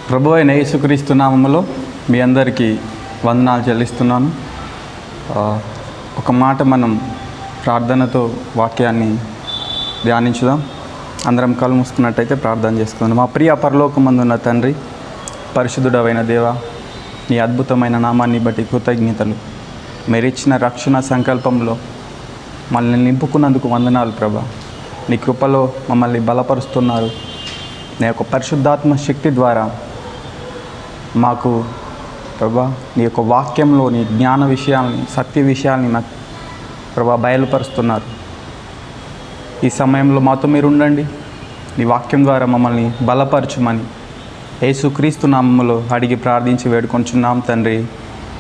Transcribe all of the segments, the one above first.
ప్రభువైన యేసుక్రీస్తు నామములో మీ అందరికీ వందనాలు చెల్లిస్తున్నాను. ఒక మాట మనం ప్రార్థనతో వాక్యాన్ని ధ్యానించుదాం. అందరం కళ్ళు మూసుకున్నట్టయితే ప్రార్థన చేసుకుందాం. మా ప్రియ పరలోకమందున్న తండ్రి, పరిశుద్ధుడవైన దేవ, నీ అద్భుతమైన నామాన్ని బట్టి కృతజ్ఞతలు. మీరిచ్చిన రక్షణ సంకల్పంలో మనల్ని నింపుకున్నందుకు వందనాలు ప్రభా. నీ కృపలో మమ్మల్ని బలపరుస్తున్నారు. నీ యొక్క పరిశుద్ధాత్మ శక్తి ద్వారా మాకు ప్రభా నీ యొక్క వాక్యంలో నీ జ్ఞాన విషయాల్ని, సత్య విషయాల్ని మాకు ప్రభా బయలుపరుస్తున్నారు. ఈ సమయంలో మాతో మీరు ఉండండి. నీ వాక్యం ద్వారా మమ్మల్ని బలపరచుమని యేసుక్రీస్తు నామములో అడిగి ప్రార్థించి వేడుకొంచున్నాం తండ్రి,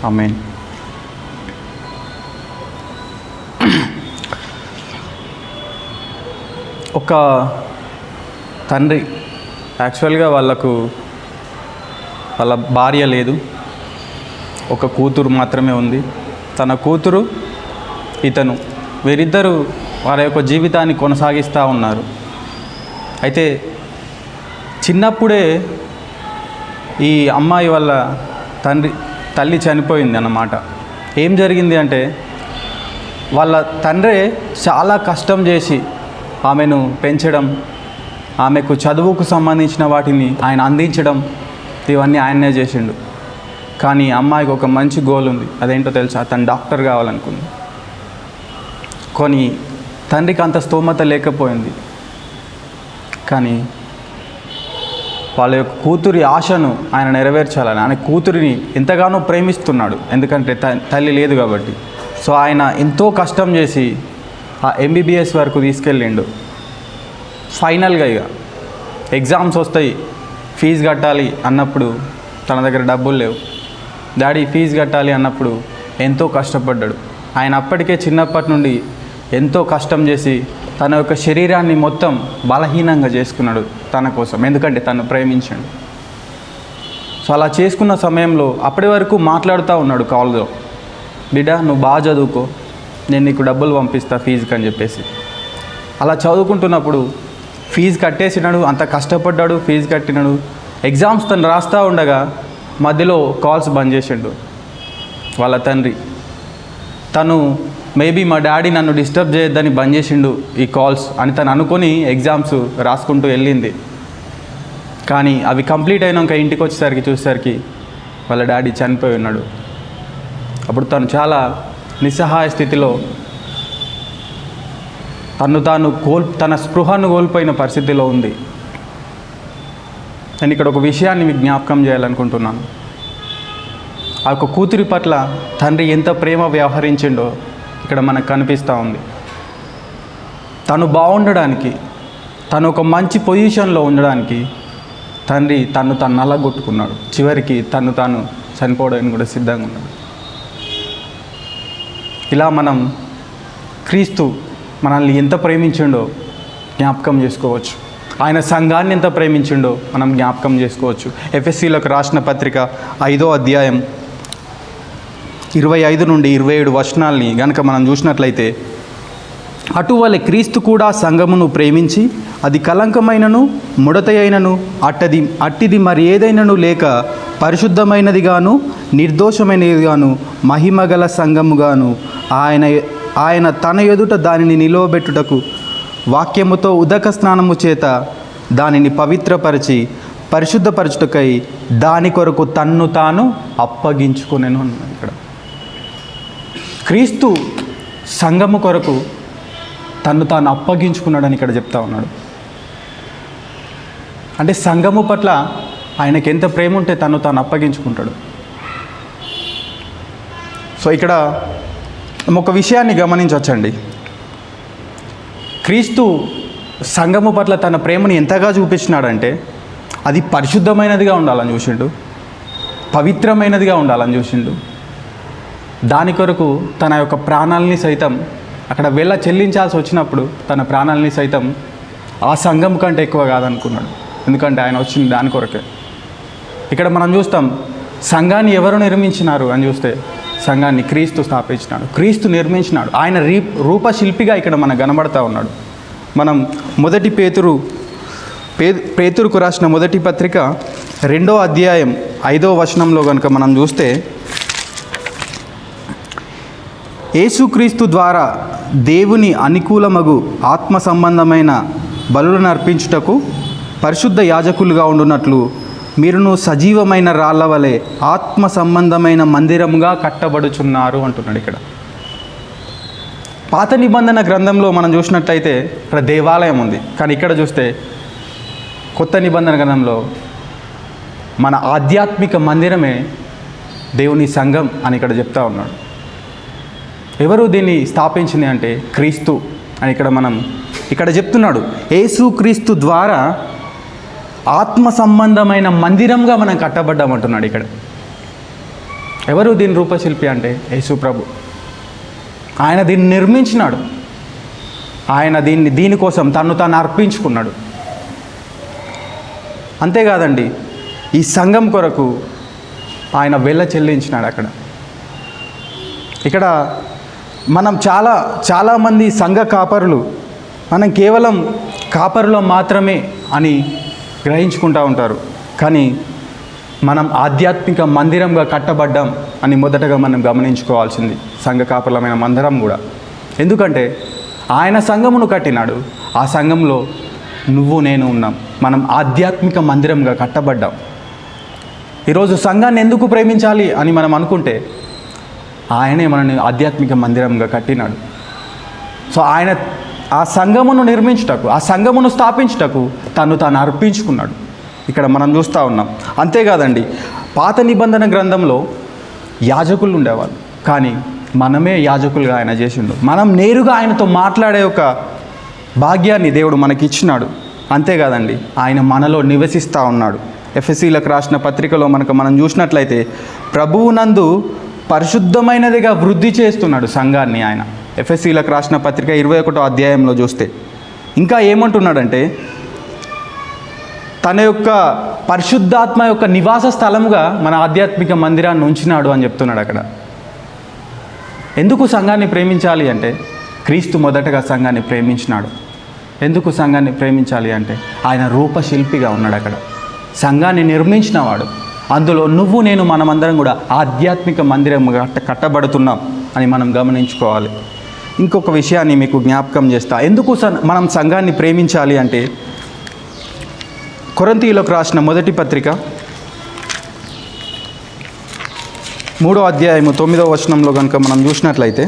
ఆమేన్. ఒక తండ్రి యాక్చువల్గా వాళ్ళ భార్య లేదు, ఒక కూతురు మాత్రమే ఉంది. తన కూతురు, ఇతను, వీరిద్దరూ వారి యొక్క జీవితాన్ని కొనసాగిస్తూ ఉన్నారు. అయితే చిన్నప్పుడే ఈ అమ్మాయి వాళ్ళ తల్లి చనిపోయింది అన్నమాట. ఏం జరిగింది అంటే, వాళ్ళ తండ్రే చాలా కష్టం చేసి ఆమెను పెంచడం, ఆమెకు చదువుకు సంబంధించిన వాటిని ఆయన అందించడం, ఇవన్నీ ఆయనే చేసిండు. కానీ అమ్మాయికి ఒక మంచి గోల్ ఉంది. అదేంటో తెలుసా? తను డాక్టర్ కావాలనుకుంది. కానీ తండ్రికి అంత స్తోమత లేకపోయింది. కానీ వాళ్ళ యొక్క కూతురి ఆశను ఆయన నెరవేర్చాలని, ఆయన కూతురిని ఎంతగానో ప్రేమిస్తున్నాడు. ఎందుకంటే తల్లి లేదు కాబట్టి. సో ఆయన ఎంతో కష్టం చేసి ఆ MBBS వరకు తీసుకెళ్ళిండు. ఫైనల్గా ఇక ఎగ్జామ్స్ వస్తాయి, ఫీజు కట్టాలి అన్నప్పుడు తన దగ్గర డబ్బులు లేవు. డాడీ ఫీజు కట్టాలి అన్నప్పుడు ఎంతో కష్టపడ్డాడు. ఆయన అప్పటికే చిన్నప్పటి నుండి ఎంతో కష్టం చేసి తన యొక్క శరీరాన్ని మొత్తం బలహీనంగా చేసుకున్నాడు తన కోసం, ఎందుకంటే తను ప్రేమించాడు. సో అలా చేసుకున్న సమయంలో అప్పటి వరకు మాట్లాడుతూ ఉన్నాడు కాల్లో, బిడ్డ నువ్వు బాగా చదువుకో, నేను నీకు డబ్బులు పంపిస్తా ఫీజుకి అని చెప్పేసి. అలా చదువుకుంటున్నప్పుడు ఫీజు కట్టేసినాడు, అంత కష్టపడ్డాడు, ఫీజు కట్టినాడు. ఎగ్జామ్స్ తను రాస్తూ ఉండగా మధ్యలో కాల్స్ బంద్ చేసిండు వాళ్ళ తండ్రి. తను మేబీ మా డాడీ నన్ను డిస్టర్బ్ చేయొద్దని బంద్ చేసిండు ఈ కాల్స్ అని తను అనుకొని ఎగ్జామ్స్ రాసుకుంటూ వెళ్ళింది. కానీ అవి కంప్లీట్ అయినాక ఇంటికి వచ్చేసరికి చూసేసరికి వాళ్ళ డాడీ చనిపోయి ఉన్నాడు. అప్పుడు తను చాలా నిస్సహాయ స్థితిలో తన స్పృహను కోల్పోయిన పరిస్థితిలో ఉంది. నేను ఇక్కడ ఒక విషయాన్ని మీకు జ్ఞాపకం చేయాలనుకుంటున్నాను. ఆ యొక్క కూతురి పట్ల తండ్రి ఎంత ప్రేమ వ్యవహరించిండో ఇక్కడ మనకు కనిపిస్తూ ఉంది. తను బాగుండడానికి, తను ఒక మంచి పొజిషన్లో ఉండడానికి తండ్రి తను నల్లగొట్టుకున్నాడు. చివరికి తాను చనిపోవడానికి కూడా సిద్ధంగా ఉన్నాడు. ఇలా మనం క్రీస్తు మనల్ని ఎంత ప్రేమించిండో జ్ఞాపకం చేసుకోవచ్చు. ఆయన సంఘాన్ని ఎంత ప్రేమించిండో మనం జ్ఞాపకం చేసుకోవచ్చు. ఎఫెసీలకు రాసిన పత్రిక 5వ అధ్యాయం 25 నుండి 27 వచనాల్ని కనుక మనం చూసినట్లయితే, అటువలే క్రీస్తు కూడా సంఘమును ప్రేమించి అది కలంకమైనను ముడతయైనను అట్టిది మరి ఏదైనను లేక పరిశుద్ధమైనదిగాను నిర్దోషమైనదిగాను మహిమగల సంఘముగాను ఆయన తన ఎదుట దానిని నిలువబెట్టుటకు వాక్యముతో ఉదక స్నానము చేత దానిని పవిత్రపరిచి పరిశుద్ధపరచుటకై దాని కొరకు తన్ను తాను అప్పగించుకొనెను అన్నాడు. ఇక్కడ క్రీస్తు సంఘము కొరకు తన్ను తాను అప్పగించుకున్నాడని ఇక్కడ చెప్తా ఉన్నాడు. అంటే సంఘము పట్ల ఆయనకి ఎంత ప్రేమ ఉంటే తను తాను అప్పగించుకుంటాడు. సో ఇక్కడ ఒక విషయాన్ని గమనించవచ్చండి. క్రీస్తు సంఘము పట్ల తన ప్రేమను ఎంతగా చూపించినాడంటే, అది పరిశుద్ధమైనదిగా ఉండాలని చూసిండు, పవిత్రమైనదిగా ఉండాలని చూసిండు. దాని కొరకు తన యొక్క ప్రాణాలని సైతం అక్కడ చెల్లించాల్సి వచ్చినప్పుడు తన ప్రాణాలని సైతం ఆ సంఘం కంటే ఎక్కువ కాదనుకున్నాడు. ఎందుకంటే ఆయన వచ్చింది దాని కొరకే. ఇక్కడ మనం చూస్తాం, సంఘాన్ని ఎవరు నిర్మించినారు అని చూస్తే సంఘాన్ని క్రీస్తు స్థాపించినాడు, క్రీస్తు నిర్మించినాడు. ఆయన రూపశిల్పిగా ఇక్కడ మనకు కనబడతా ఉన్నాడు. మనం పేతురుకు రాసిన మొదటి పత్రిక 2వ అధ్యాయం 5వ వచనంలో కనుక మనం చూస్తే, యేసుక్రీస్తు ద్వారా దేవుని అనుకూలమగు ఆత్మ సంబంధమైన బలులను అర్పించుటకు పరిశుద్ధ యాజకులుగా ఉండునట్లు మీరును సజీవమైన రాళ్ల వలె ఆత్మ సంబంధమైన మందిరముగా కట్టబడుచున్నారు అంటున్నాడు ఇక్కడ. పాత నిబంధన గ్రంథంలో మనం చూసినట్లయితే ఇక్కడ దేవాలయం ఉంది, కానీ ఇక్కడ చూస్తే కొత్త నిబంధన గ్రంథంలో మన ఆధ్యాత్మిక మందిరమే దేవుని సంఘం అని ఇక్కడ చెప్తా ఉన్నాడు. ఎవరు దీన్ని స్థాపించింది అంటే క్రీస్తు అని ఇక్కడ చెప్తున్నాడు. యేసుక్రీస్తు ద్వారా ఆత్మ సంబంధమైన మందిరంగా మనం కట్టబడ్డామంటున్నాడు ఇక్కడ. ఎవరు దీని రూపశిల్పి అంటే యేసు ప్రభు. ఆయన దీన్ని నిర్మించినాడు. ఆయన దీనికోసం తాను అర్పించుకున్నాడు. అంతేకాదండి, ఈ సంఘం కొరకు ఆయన వెల చెల్లించినాడు అక్కడ. ఇక్కడ మనం చాలామంది సంఘ కాపరులు మనం కేవలం కాపరులో మాత్రమే అని గ్రహించుకుంటూ ఉంటారు. కానీ మనం ఆధ్యాత్మిక మందిరంగా కట్టబడ్డాం అని మొదటగా మనం గమనించుకోవాల్సింది సంఘ కాపరులమైన మందిరం కూడా. ఎందుకంటే ఆయన సంఘమును కట్టినాడు, ఆ సంఘంలో నువ్వు నేను ఉన్నాం. మనం ఆధ్యాత్మిక మందిరంగా కట్టబడ్డాం. ఈరోజు సంఘాన్ని ఎందుకు ప్రేమించాలి అని మనం అనుకుంటే ఆయనే మనల్ని ఆధ్యాత్మిక మందిరంగా కట్టినాడు. సో ఆయన ఆ సంఘమును నిర్మించుటకు, ఆ సంఘమును స్థాపించుటకు తాను అర్పించుకున్నాడు. ఇక్కడ మనం చూస్తూ ఉన్నాం. అంతేకాదండి, పాత నిబంధన గ్రంథంలో యాజకులు ఉండేవాళ్ళు, కానీ మనమే యాజకులుగా ఆయన చేసిండు. మనం నేరుగా ఆయనతో మాట్లాడే ఒక భాగ్యాన్ని దేవుడు మనకి ఇచ్చినాడు. అంతేకాదండి, ఆయన మనలో నివసిస్తూ ఉన్నాడు. ఎఫెసీలకు రాసిన పత్రికలో మనం చూసినట్లయితే ప్రభువునందు పరిశుద్ధమైనదిగా వృద్ధి చేస్తున్నాడు సంఘాన్ని ఆయన. ఎఫెసీలకు రాసిన పత్రిక 21వ అధ్యాయంలో చూస్తే ఇంకా ఏమంటున్నాడంటే, తన యొక్క పరిశుద్ధాత్మ యొక్క నివాస స్థలముగా మన ఆధ్యాత్మిక మందిరాన్ని ఉంచినాడు అని చెప్తున్నాడు అక్కడ. ఎందుకు సంఘాన్ని ప్రేమించాలి అంటే క్రీస్తు మొదటగా సంఘాన్ని ప్రేమించినాడు. ఎందుకు సంఘాన్ని ప్రేమించాలి అంటే ఆయన రూపశిల్పిగా ఉన్నాడు అక్కడ. సంఘాన్ని నిర్మించినవాడు. అందులో నువ్వు నేను మనమందరం కూడా ఆధ్యాత్మిక మందిరంగా కట్టబడుతున్నాం అని మనం గమనించుకోవాలి. ఇంకొక విషయాన్ని మీకు జ్ఞాపకం చేస్తా. ఎందుకు మనం సంఘాన్ని ప్రేమించాలి అంటే కొరింథీయులకు రాసిన మొదటి పత్రిక 3వ అధ్యాయము 9వ వచనంలో కనుక మనం చూసినట్లయితే,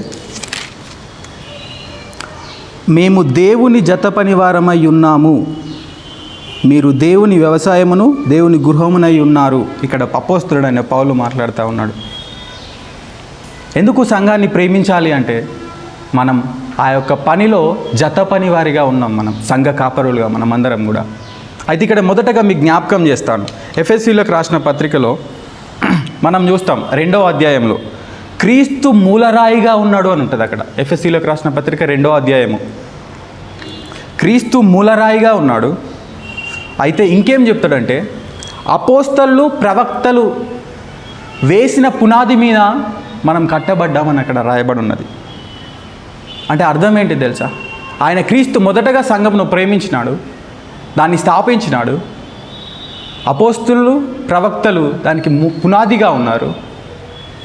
మేము దేవుని జత పనివారమై ఉన్నాము, మీరు దేవుని వ్యవసాయమును దేవుని గృహమునై ఉన్నారు. ఇక్కడ అపోస్తలుడైన పౌలు మాట్లాడుతూ ఉన్నాడు. ఎందుకు సంఘాన్ని ప్రేమించాలి అంటే మనం ఆ యొక్క పనిలో జత పనివారిగా ఉన్నాం. మనం సంఘ కాపరులుగా మనం అందరం కూడా. అయితే ఇక్కడ మొదటగా మీకు జ్ఞాపకం చేస్తాను. ఎఫెసీలకు రాసిన పత్రికలో మనం చూస్తాం 2వ అధ్యాయంలో క్రీస్తు మూలరాయిగా ఉన్నాడు అని ఉంటుంది అక్కడ. ఎఫెసీలకు రాసిన పత్రిక 2వ అధ్యాయము క్రీస్తు మూలరాయిగా ఉన్నాడు. అయితే ఇంకేం చెప్తాడంటే అపోస్తలు ప్రవక్తలు వేసిన పునాది మీద మనం కట్టబడ్డామని అక్కడ రాయబడి ఉన్నది. అంటే అర్థం ఏంటి తెలుసా? ఆయన క్రీస్తు మొదటగా సంఘమును ప్రేమించినాడు, దాన్ని స్థాపించినాడు. అపోస్తలు ప్రవక్తలు దానికి పునాదిగా ఉన్నారు.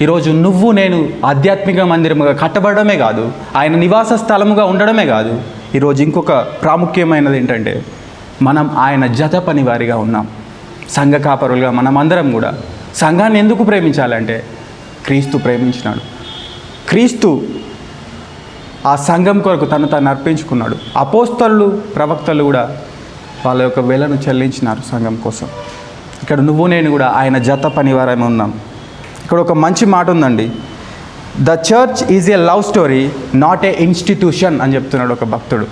ఈరోజు నువ్వు నేను ఆధ్యాత్మిక మందిరముగా కట్టబడమే కాదు, ఆయన నివాస స్థలముగా ఉండడమే కాదు, ఈరోజు ఇంకొక ప్రాముఖ్యమైనది ఏంటంటే మనం ఆయన జత పని వారిగా ఉన్నాం. సంఘ కాపరులుగా మనం అందరం కూడా సంఘాన్ని ఎందుకు ప్రేమించాలంటే క్రీస్తు ప్రేమించినాడు. క్రీస్తు ఆ సంఘం కొరకు తను అర్పించుకున్నాడు. అపోస్తలు ప్రవక్తలు కూడా వాళ్ళ యొక్క వెలను చెల్లించినారు సంఘం కోసం. ఇక్కడ నువ్వు నేను కూడా ఆయన జత పనివారమే ఉన్నాం. ఇక్కడ ఒక మంచి మాట ఉందండి, the church is a love story not a institution అని చెప్తున్నాడు ఒక భక్తుడు.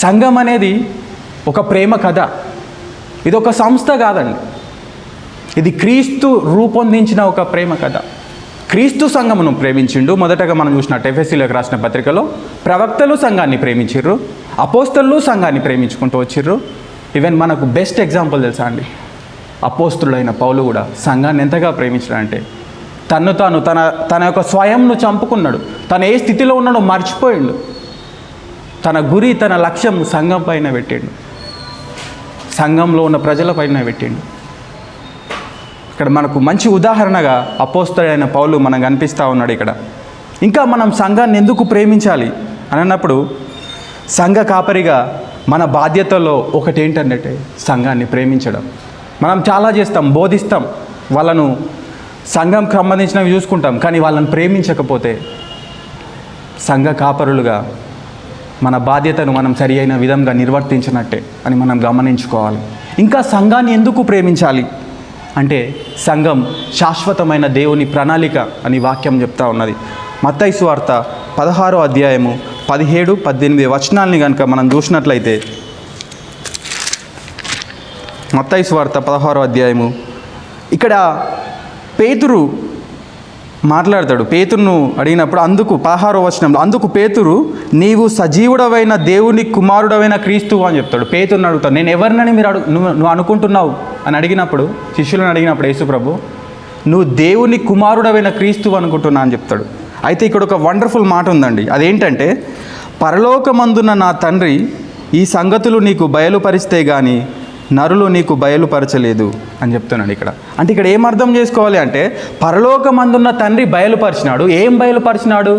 సంఘం అనేది ఒక ప్రేమ కథ, ఇది ఒక సంస్థ కాదండి, ఇది క్రీస్తు రూపొందించిన ఒక ప్రేమ కథ. క్రీస్తు సంఘమును ప్రేమించిండు. మొదటగా మనం చూసినట్టు ఎఫెసీలకు రాసిన పత్రికలో ప్రవక్తలు సంఘాన్ని ప్రేమించిర్రు, అపోస్తలు సంఘాన్ని ప్రేమించుకుంటూ వచ్చిర్రు. ఈవెన్ మనకు బెస్ట్ ఎగ్జాంపుల్ తెలుసా అండి, అపోస్తుడైన పౌలు కూడా సంఘాన్ని ఎంతగా ప్రేమించాడంటే తన యొక్క స్వయంను చంపుకున్నాడు. తను ఏ స్థితిలో ఉన్నాడో మర్చిపోయిండు. తన గురి, తన లక్ష్యం సంఘం పైన పెట్టిండు, సంఘంలో ఉన్న ప్రజల పైన పెట్టిండు. ఇక్కడ మనకు మంచి ఉదాహరణగా అపోస్తలుడైన పౌలు మనకు కనిపిస్తూ ఉన్నాడు ఇక్కడ. ఇంకా మనం సంఘాన్ని ఎందుకు ప్రేమించాలి అని అన్నప్పుడు, సంఘ కాపరిగా మన బాధ్యతల్లో ఒకటి ఏంటంటే సంఘాన్ని ప్రేమించడం. మనం చాలా చేస్తాం, బోధిస్తాం, వాళ్ళను సంఘంకి సంబంధించినవి చూసుకుంటాం, కానీ వాళ్ళని ప్రేమించకపోతే సంఘ కాపరులుగా మన బాధ్యతను మనం సరి అయిన విధంగా నిర్వర్తించినట్టే అని మనం గమనించుకోవాలి. ఇంకా సంఘాన్ని ఎందుకు ప్రేమించాలి అంటే, సంఘం శాశ్వతమైన దేవుని ప్రణాళిక అని వాక్యం చెప్తా ఉన్నది. మత్తయి సువార్త 16వ అధ్యాయము 17-18 వచనాల్ని కనుక మనం చూసినట్లయితే, మత్తయి సువార్త 16వ అధ్యాయము, ఇక్కడ పేతురు మాట్లాడతాడు. పేతురును అడిగినప్పుడు అందుకు 16వ వచనంలో, అందుకు పేతురు, నీవు సజీవుడవైన దేవుని కుమారుడవైన క్రీస్తువు అని చెప్తాడు. పేతురుని అడుగుతాడు, నేను ఎవరినని నువ్వు అనుకుంటున్నావు అని అడిగినప్పుడు, శిష్యులను అడిగినప్పుడు యేసుప్రభు, నువ్వు దేవుని కుమారుడవైన క్రీస్తువు అనుకుంటున్నా అని చెప్తాడు. అయితే ఇక్కడ ఒక వండర్ఫుల్ మాట ఉందండి. అదేంటంటే, పరలోకమందున్న నా తండ్రి ఈ సంగతులు నీకు బయలుపరిస్తే కానీ నరులు నీకు బయలుపరచలేదు అని చెప్తున్నాడు ఇక్కడ. అంటే ఇక్కడ ఏం అర్థం చేసుకోవాలి అంటే, పరలోకమందున్న తండ్రి బయలుపరిచినాడు. ఏం బయలుపరిచినాడు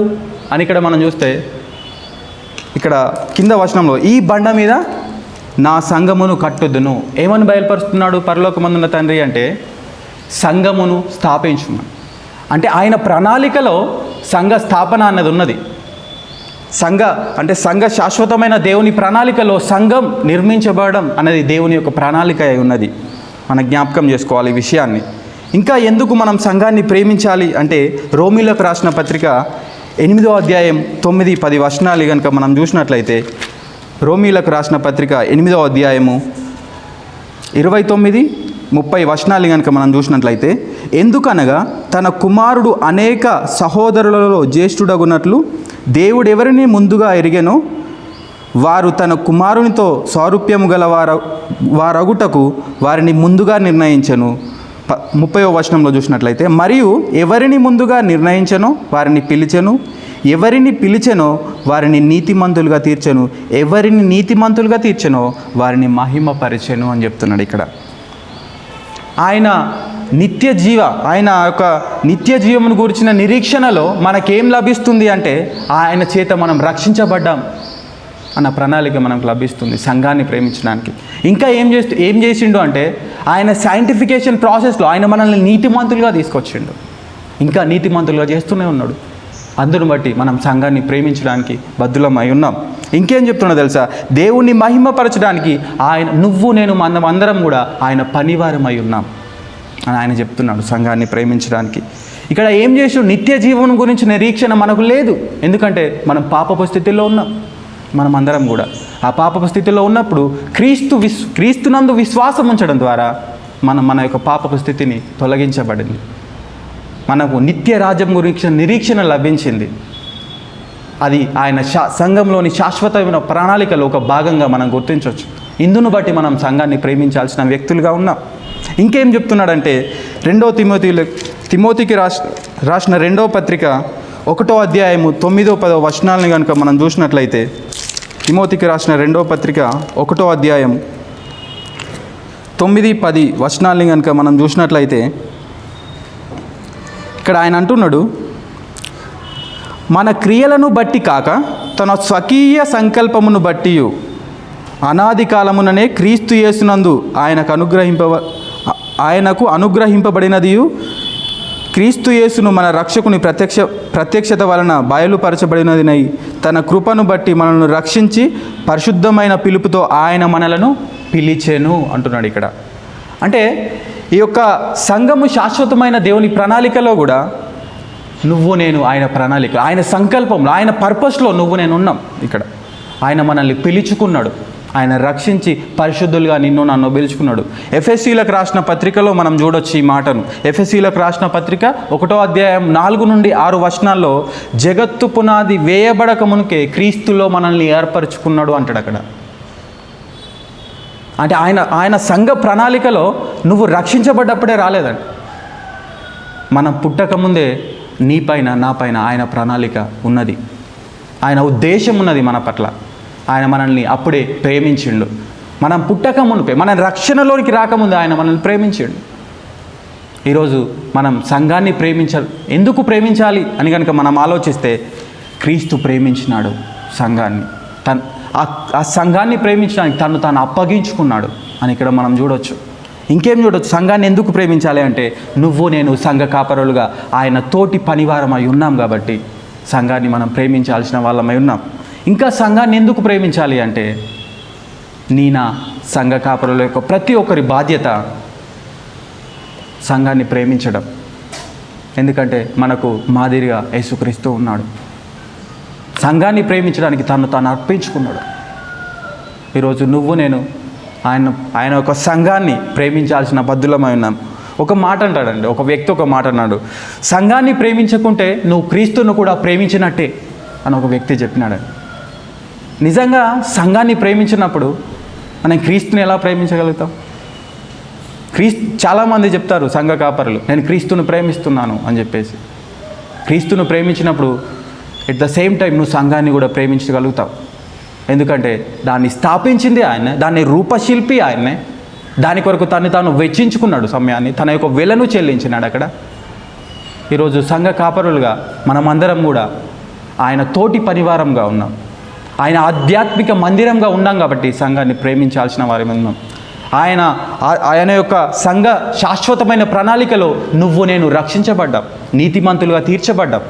అని ఇక్కడ మనం చూస్తే, ఇక్కడ కింద వచనంలో, ఈ బండ మీద నా సంఘమును కట్టుదును. ఏమని బయలుపరుస్తున్నాడు పరలోకమందున్న తండ్రి అంటే, సంఘమును స్థాపించున్నాడు. అంటే ఆయన ప్రణాళికలో సంఘ స్థాపన అన్నది ఉన్నది. సంఘ శాశ్వతమైన దేవుని ప్రణాళికలో సంఘం నిర్మించబడడం అనేది దేవుని యొక్క ప్రణాళిక అయి ఉన్నది. మన జ్ఞాపకం చేసుకోవాలి ఈ విషయాన్ని. ఇంకా ఎందుకు మనం సంఘాన్ని ప్రేమించాలి అంటే, రోమీలకు రాసిన పత్రిక 8వ అధ్యాయం 9-10 వచనాలు కనుక మనం చూసినట్లయితే, రోమీలకు రాసిన పత్రిక 8వ అధ్యాయము 29-30 వచనాలు కనుక మనం చూసినట్లయితే, ఎందుకనగా తన కుమారుడు అనేక సహోదరులలో జ్యేష్ఠుడగునట్లు దేవుడు ఎవరిని ముందుగా ఎరిగెనో వారు తన కుమారునితో సారూప్యము గల వారగుటకు వారిని ముందుగా నిర్ణయించెను. 30వ వచనంలో చూసినట్లయితే, మరియు ఎవరిని ముందుగా నిర్ణయించెనో వారిని పిలిచెను, ఎవరిని పిలిచెనో వారిని నీతిమంతులుగా తీర్చెను, ఎవరిని నీతిమంతులుగా తీర్చెనో వారిని మహిమపరిచెను అని చెప్తున్నాడు ఇక్కడ. ఆయన యొక్క నిత్య జీవమును గురించిన నిరీక్షణలో మనకేం లభిస్తుంది అంటే, ఆయన చేత మనం రక్షించబడ్డాం అన్న ప్రణాళిక మనకు లభిస్తుంది సంఘాన్ని ప్రేమించడానికి. ఇంకా ఏం చేసిండు అంటే, ఆయన సైంటిఫికేషన్ ప్రాసెస్లో ఆయన మనల్ని నీతిమంతులుగా తీసుకొచ్చిండు, ఇంకా నీతిమంతులుగా చేస్తూనే ఉన్నాడు. అందును బట్టి మనం సంఘాన్ని ప్రేమించడానికి బద్ధులమై ఉన్నాం. ఇంకేం చెప్తున్నా తెలుసా, దేవుణ్ణి మహిమపరచడానికి నువ్వు నేను మనం అందరం కూడా ఆయన పనివారమై ఉన్నాం అని ఆయన చెప్తున్నాడు సంఘాన్ని ప్రేమించడానికి. ఇక్కడ ఏం చేసి నిత్య జీవనం గురించి నిరీక్షణ మనకు లేదు. ఎందుకంటే మనం పాపపు స్థితిలో ఉన్నాం. మనం అందరం కూడా ఆ పాపపు స్థితిలో ఉన్నప్పుడు క్రీస్తునందు విశ్వాసం ఉంచడం ద్వారా మన యొక్క పాపపు స్థితిని తొలగించబడింది. మనకు నిత్య రాజ్యం గురించి నిరీక్షణ లభించింది. అది ఆయన సంఘంలోని శాశ్వతమైన ప్రణాళికలో ఒక భాగంగా మనం గుర్తించవచ్చు. ఇందును బట్టి మనం సంఘాన్ని ప్రేమించాల్సిన వ్యక్తులుగా ఉన్నాం. ఇంకేం చెప్తున్నాడంటే, తిమోతికి రాసిన 2వ పత్రిక 1వ అధ్యాయము 9-10 వచనాలని కనుక మనం చూసినట్లయితే, తిమోతికి రాసిన 2వ పత్రిక 1వ అధ్యాయం 9-10 వచనాలని కనుక మనం చూసినట్లయితే, ఇక్కడ ఆయన అంటున్నాడు, మన క్రియలను బట్టి కాక తన స్వకీయ సంకల్పమును బట్టి అనాది కాలముననే క్రీస్తు యేసునందు ఆయనకు అనుగ్రహింపబడినదియు క్రీస్తు యేసును మన రక్షకుని ప్రత్యక్షత వలన బయలుపరచబడినదినై తన కృపను బట్టి మనల్ని రక్షించి పరిశుద్ధమైన పిలుపుతో ఆయన మనలను పిలిచెను అంటున్నాడు ఇక్కడ. అంటే ఈ యొక్క సంఘము శాశ్వతమైన దేవుని ప్రణాళికలో కూడా నువ్వు నేను ఆయన ప్రణాళిక, ఆయన సంకల్పంలో, ఆయన పర్పస్లో నువ్వు నేను ఉన్నాం. ఇక్కడ ఆయన మనల్ని పిలుచుకున్నాడు, ఆయన రక్షించి పరిశుద్ధులుగా నిన్ను నన్ను పిలుచుకున్నాడు. ఎఫెసీలకు రాసిన పత్రికలో మనం చూడొచ్చు ఈ మాటను. ఎఫెసీలకు రాసిన పత్రిక 1వ అధ్యాయం 4-6 వచనాల్లో, జగత్తు పునాది వేయబడక మునికే క్రీస్తులో మనల్ని ఏర్పరచుకున్నాడు అంటాడు అక్కడ. అంటే ఆయన సంఘ ప్రణాళికలో నువ్వు రక్షించబడ్డప్పుడే రాలేదండి. మనం పుట్టకముందే నీపైన నాపైన ఆయన ప్రణాళిక ఉన్నది, ఆయన ఉద్దేశం ఉన్నది మన పట్ల. ఆయన మనల్ని అప్పుడే ప్రేమించిండు. మనం పుట్టక మునిపే, మన రక్షణలోనికి రాకముందే ఆయన మనల్ని ప్రేమించిండు. ఈరోజు మనం సంఘాన్ని ఎందుకు ప్రేమించాలి అని కనుక మనం ఆలోచిస్తే, క్రీస్తు ప్రేమించినాడు సంఘాన్ని. ఆ సంఘాన్ని ప్రేమించడానికి తాను అప్పగించుకున్నాడు అని ఇక్కడ మనం చూడొచ్చు. ఇంకేం చూడొచ్చు? సంఘాన్ని ఎందుకు ప్రేమించాలి అంటే, నువ్వు నేను సంఘ కాపరులుగా ఆయన తోటి పనివారమై ఉన్నాం కాబట్టి సంఘాన్ని మనం ప్రేమించాల్సిన వాళ్ళమై ఉన్నాం. ఇంకా సంఘాన్ని ఎందుకు ప్రేమించాలి అంటే, నా సంఘ కాపరుల యొక్క ప్రతి ఒక్కరి బాధ్యత సంఘాన్ని ప్రేమించడం. ఎందుకంటే మనకు మాదిరిగా యేసుక్రీస్తు ఉన్నాడు. సంఘాన్ని ప్రేమించడానికి తాను అర్పించుకున్నాడు. ఈరోజు నువ్వు నేను ఆయన ఒక సంఘాన్ని ప్రేమించాల్సిన బద్దులమై ఉన్నాం. ఒక మాట అంటాడండి, ఒక వ్యక్తి ఒక మాట అన్నాడు, సంఘాన్ని ప్రేమించకుంటే నువ్వు క్రీస్తును కూడా ప్రేమించినట్టే అని ఒక వ్యక్తి చెప్పినాడండి. నిజంగా సంఘాన్ని ప్రేమించినప్పుడు మనం క్రీస్తుని ఎలా ప్రేమించగలుగుతాం? చాలామంది చెప్తారు సంఘ కాపరులు, నేను క్రీస్తును ప్రేమిస్తున్నాను అని చెప్పేసి. క్రీస్తును ప్రేమించినప్పుడు ఎట్ ద సేమ్ టైం నువ్వు సంఘాన్ని కూడా ప్రేమించగలుగుతావు. ఎందుకంటే దాన్ని స్థాపించింది ఆయనే, దాన్ని రూపశిల్పి ఆయనే, దాని కొరకు తాను వెచ్చించుకున్నాడు సమయాన్ని, తన యొక్క వెలను చెల్లించినాడు అక్కడ. ఈరోజు సంఘ కాపరులుగా మనమందరం కూడా ఆయన తోటి పనివారంగా ఉన్నాం. ఆయన ఆధ్యాత్మిక మందిరంగా ఉన్నాం కాబట్టి సంఘాన్ని ప్రేమించాల్సిన వారి ఉన్నాం. ఆయన యొక్క సంఘ శాశ్వతమైన ప్రణాళికలో నువ్వు నేను రక్షించబడ్డాం, నీతిమంతులుగా తీర్చబడ్డాం,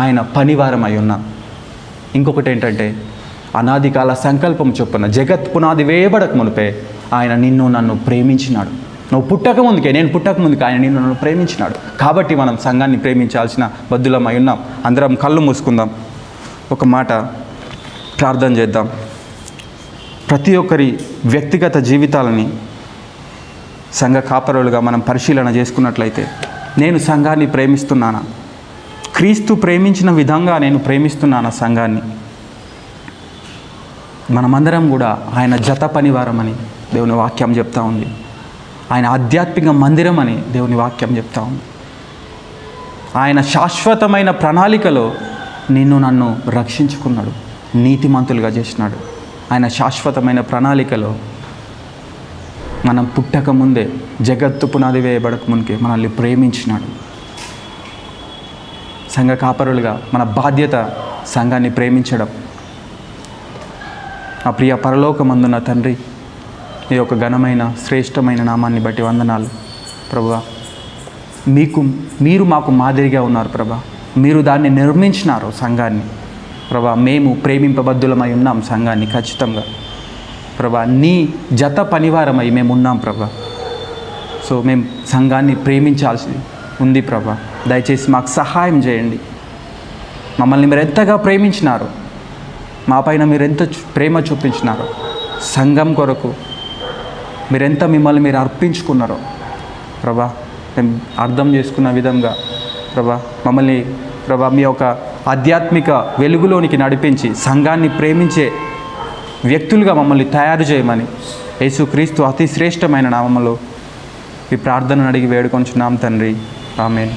ఆయన పనివారమై ఉన్నాం. ఇంకొకటి ఏంటంటే, అనాది కాల సంకల్పం చొప్పున జగత్ పునాది వేయబడక మునిపే ఆయన నిన్ను నన్ను ప్రేమించినాడు. నువ్వు నేను పుట్టక ముందుకే ఆయన నిన్ను నన్ను ప్రేమించినాడు. కాబట్టి మనం సంఘాన్ని ప్రేమించాల్సిన బద్దులమై ఉన్నాం. అందరం కళ్ళు మూసుకుందాం, ఒక మాట ప్రార్థన చేద్దాం. ప్రతి ఒక్కరి వ్యక్తిగత జీవితాలని సంఘ కాపరులుగా మనం పరిశీలన చేసుకున్నట్లయితే, నేను సంఘాన్ని ప్రేమిస్తున్నానా? క్రీస్తు ప్రేమించిన విధంగా నేను ప్రేమిస్తున్నానా సంఘాన్ని? మనమందరం కూడా ఆయన జత పనివారమని దేవుని వాక్యం చెప్తా ఉంది. ఆయన ఆధ్యాత్మిక మందిరం అని దేవుని వాక్యం చెప్తా ఉంది. ఆయన శాశ్వతమైన ప్రణాళికలో నిన్ను నన్ను రక్షించుకున్నాడు, నీతిమంతులుగా చేసినాడు. ఆయన శాశ్వతమైన ప్రణాళికలో మనం పుట్టక ముందే, జగత్తు పునాది వేయబడక ముందుకే మనల్ని ప్రేమించినాడు. సంఘ కాపరులుగా మన బాధ్యత సంఘాన్ని ప్రేమించడం. ఆ ప్రియ పరలోకమందున్న తండ్రి, ఈ యొక్క ఘనమైన శ్రేష్టమైన నామాన్ని బట్టి వందనాలు ప్రభువా. మీరు మాకు మాదిరిగా ఉన్నారు ప్రభా. మీరు దాన్ని నిర్మించినారు సంఘాన్ని ప్రభా. మేము ప్రేమింపబద్దులమై ఉన్నాం సంఘాన్ని ఖచ్చితంగా ప్రభా. నీ జత పనివారమై మేము ఉన్నాం ప్రభా. సో మేము సంఘాన్ని ప్రేమించాల్సి ఉంది ప్రభా. దయచేసి మాకు సహాయం చేయండి. మమ్మల్ని మీరు ఎంతగా ప్రేమించినారు, మా పైన మీరు ఎంత ప్రేమ చూపించినారో, సంఘం కొరకు మీరెంత మిమ్మల్ని మీరు అర్పించుకున్నారో ప్రభా, మేము అర్థం చేసుకున్న విధంగా ప్రభా మమ్మల్ని ప్రభా మీ యొక్క ఆధ్యాత్మిక వెలుగులోనికి నడిపించి సంఘాన్ని ప్రేమించే వ్యక్తులుగా మమ్మల్ని తయారు చేయమని యేసుక్రీస్తు అతి శ్రేష్టమైన నామములో ఈ ప్రార్థనను అడిగి వేడుకొంచున్నాం తండ్రి. ఆమేన్.